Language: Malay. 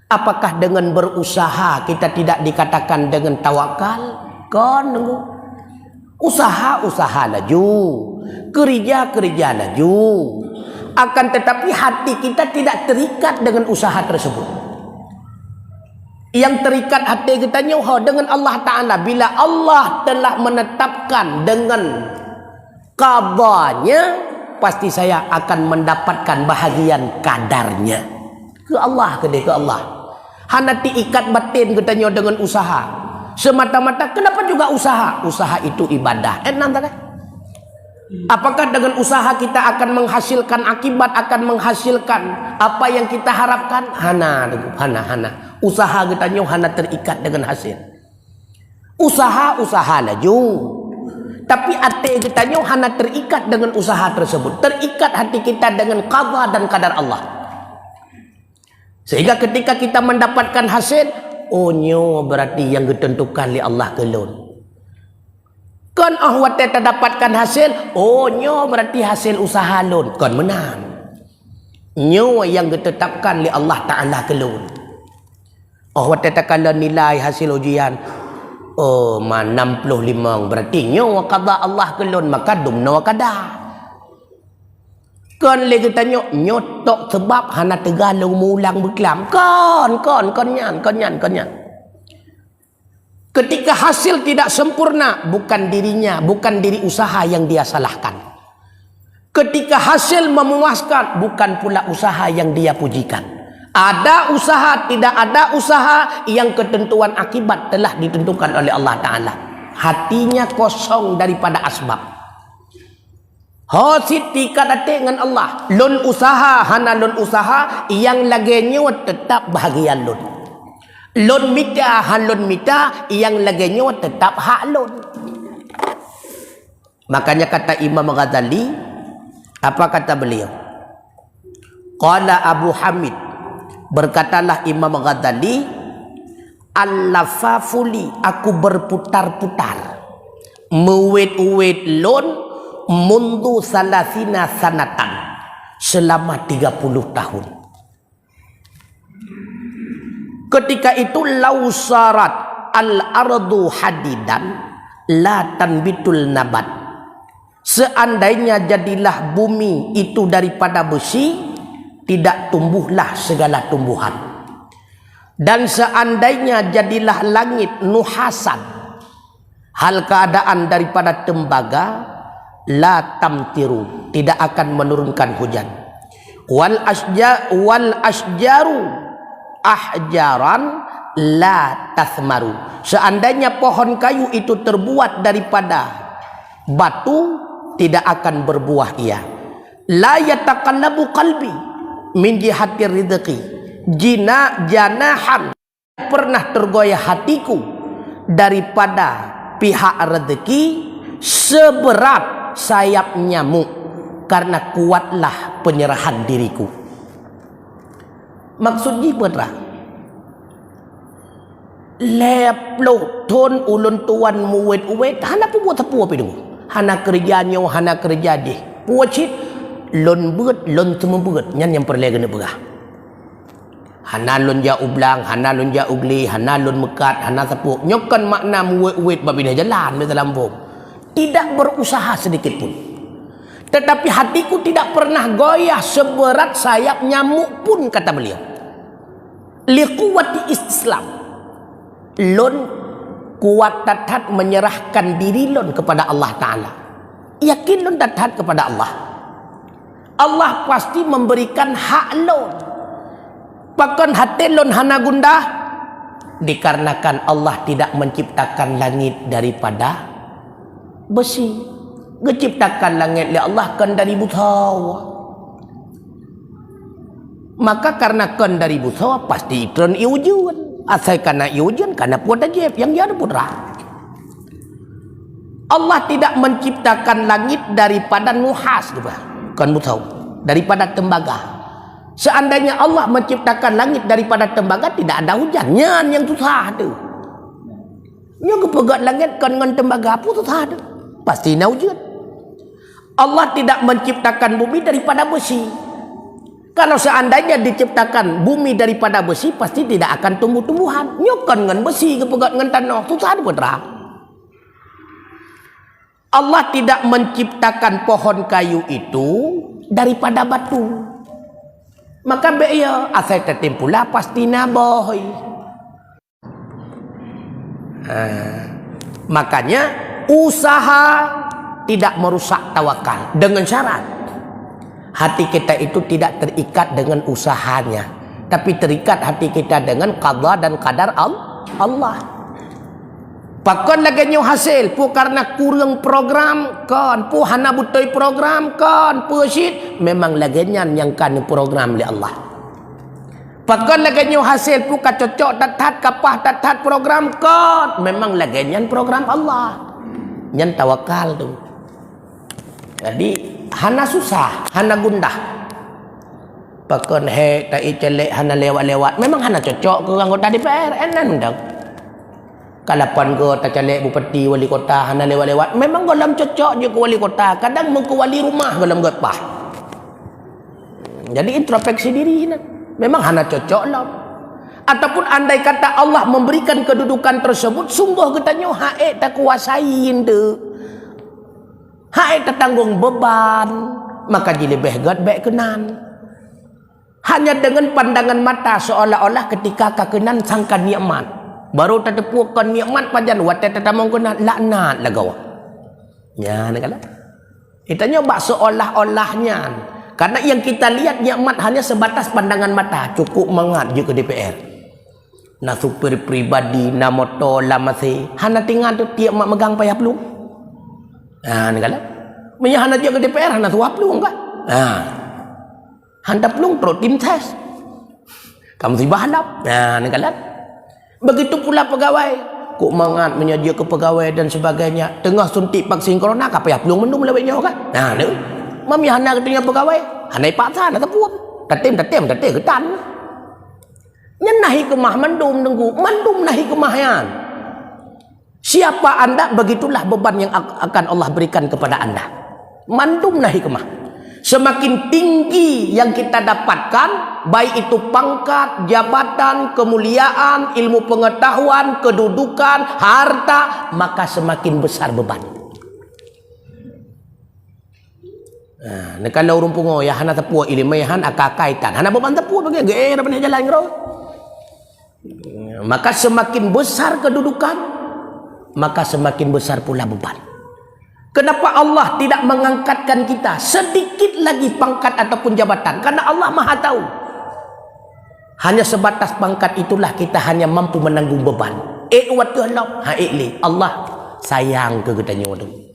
Apakah dengan berusaha kita tidak dikatakan dengan tawakal? Kan nunggu. Usaha laju, kerja laju. Akan tetapi hati kita tidak terikat dengan usaha tersebut. Yang terikat hati kita dengan Allah Ta'ala. Bila Allah telah menetapkan dengan qadanya, pasti saya akan mendapatkan bahagian kadarnya. Ke Allah, ke Allah. Hanati ikat batin katanya dengan usaha. Semata-mata kenapa juga usaha? Usaha itu ibadah. Enak tak? Apakah dengan usaha kita akan menghasilkan akibat, akan menghasilkan apa yang kita harapkan? Hana. Usaha katanya hana terikat dengan hasil. Usaha laju. Tapi hati katanya hana terikat dengan usaha tersebut. Terikat hati kita dengan qada dan qadar Allah. Sehingga ketika kita mendapatkan hasil, berarti yang ditentukan oleh Allah kelon. Kan ahwat kita dapatkan hasil, berarti hasil usaha lon. Kan menang. Yang ditetapkan oleh Allah Ta'ala kelon. Ahwat kita kalau nilai hasil ujian, 65, berarti qada Allah kelon, maka dumna qada. Kan lagi tanya nyotok sebab hana tegalung mulang berkelam. Kan nyan. Ketika hasil tidak sempurna, bukan dirinya, bukan diri usaha yang dia salahkan. Ketika hasil memuaskan, bukan pula usaha yang dia pujikan. Ada usaha, tidak ada usaha, yang ketentuan akibat telah ditentukan oleh Allah Ta'ala. Hatinya kosong daripada asbab. Hasil tingkat dengan Allah. Lon usaha, hana lon usaha, yang lagenya tetap bahagia lon. Lon mita, han lon mita, yang lagenya tetap hak lon. Makanya kata Imam Ghazali, apa kata beliau? Qala Abu Hamid, berkatalah Imam Ghazali, al-lafafuli, aku berputar-putar, mewet-wet lon, mundu salasina sanatan, selama 30 tahun. Ketika itu lausarat al-ardu hadidan la tanbitul nabat. Seandainya jadilah bumi itu daripada besi, tidak tumbuhlah segala tumbuhan. Dan seandainya jadilah langit nuhasan, hal keadaan daripada tembaga, la tamtiru, tidak akan menurunkan hujan. Wal asjaru ahjaran la tasmaru. Seandainya pohon kayu itu terbuat daripada batu, tidak akan berbuah ia. La yataqallabu qalbi min jihati rizqi janahan, pernah tergoyah hatiku daripada pihak rezeki seberat sayap nyamuk, karena kuatlah penyerahan diriku. Maksudnya berah leplo ton ulun tuan muwet-uwet, hana pu buat apa dulu, hana kerjanya, hana kerja deh pucit lon beut lon temu beut nyan yang perle gena berah. Hana lon ja ublang, hana lon ja ugli, hana lon mekat, hana sapu nyokan makna muwet-uwet babinah jalan di dalam bom. Tidak berusaha sedikit pun. Tetapi hatiku tidak pernah goyah seberat sayap nyamuk pun, kata beliau. Liquwati istislam. Lon kuat tatat menyerahkan diri lon kepada Allah Ta'ala. Yakin lon tatat kepada Allah. Allah pasti memberikan hak lon. Bahkan hati lon hana gundah, dikarenakan Allah tidak menciptakan langit daripada besi. Diciptakan langit oleh Allah kan dari busawa. Maka karena kan dari busawa, pasti itron iujun. Asal karena iujun, karena puat ajib yang jadi putra. Allah tidak menciptakan langit daripada nuhas juga, kan busawa, daripada tembaga. Seandainya Allah menciptakan langit daripada tembaga, tidak ada hujan. Nyan yang susah tu. Yang kepegat langit kan dengan tembaga apa susah tu. Pasti nak wujud. Allah tidak menciptakan bumi daripada besi. Kalau seandainya diciptakan bumi daripada besi, pasti tidak akan tumbuh-tumbuhan. Nyokan dengan besi, kepegat dengan tanah, itu tak ada berang. Allah tidak menciptakan pohon kayu itu daripada batu. Maka beya asal tertimpula pasti naboh. Makanya usaha tidak merusak tawakal dengan syarat hati kita itu tidak terikat dengan usahanya, tapi terikat hati kita dengan qada dan qadar Allah. Pakon lagi hasil pu karena kurang program kan, pu hana butoi program kan, pu syid memang lagi yang kan program oleh Allah. Pakon lagi hasil pu ka cocok tatat kapah tatat program kan, memang lagi program Allah. Nyan tawakal tu. Jadi hana susah, hana gundah. Pakon tak celek hana lewat-lewat, memang hana cocok ke anggota DPR enan dah. Kalapan ke tak calek bupati wali kota hana lewat-lewat, memang golam cocok je ke wali kota, kadang mengke wali rumah golam gepah. Jadi introspeksi diri memang hana cocok lah. Ataupun andai kata Allah memberikan kedudukan tersebut, sungguh katanya haik tak kuasain tu, haik tak tanggung beban, maka jadi lebih god baik kenan. Hanya dengan pandangan mata seolah-olah ketika kakenan sangka nikmat, baru tertepukan nikmat pajan watai tetamong kena laknat lagaw. Ya, nak kala. Itanya bak seolah-olahnya. Karena yang kita lihat nikmat hanya sebatas pandangan mata, cukup mangat je ke DPR. Na supir pribadi, na motor, la masih. Hana tinggal tu tiap mak megang payah pelung. Nak kala. Punya hana je ke DPR, hana suap pelung kan? Handa pelung terus tim tes. Kamu si bahalap. Nak kala. Begitu pula pegawai, kok mangat menyaja ke pegawai dan sebagainya. Tengah suntik vaksin corona, kapayah pelung mendung lewatnya kan? Nah, ni, mami hana ketengah pegawai, hana paksa, hana tepuap, tatim ketan. Nyan nahi kemah mendum nunggu, mendum nahi kemahan. Siapa anda, begitulah beban yang akan Allah berikan kepada anda. Mendum nahi kemah. Semakin tinggi yang kita dapatkan, baik itu pangkat, jabatan, kemuliaan, ilmu pengetahuan, kedudukan, harta, maka semakin besar beban. Nah, kalau urung pungo ya hana tepua ilmehan akakaitan. Hana beban tepua bagi ge depan jalan ngro. Maka semakin besar kedudukan, maka semakin besar pula beban. Kenapa Allah tidak mengangkatkan kita sedikit lagi pangkat ataupun jabatan? Karena Allah Maha tahu. Hanya sebatas pangkat itulah kita hanya mampu menanggung beban. Wat ke Allah, Allah sayang ke kita nyodo.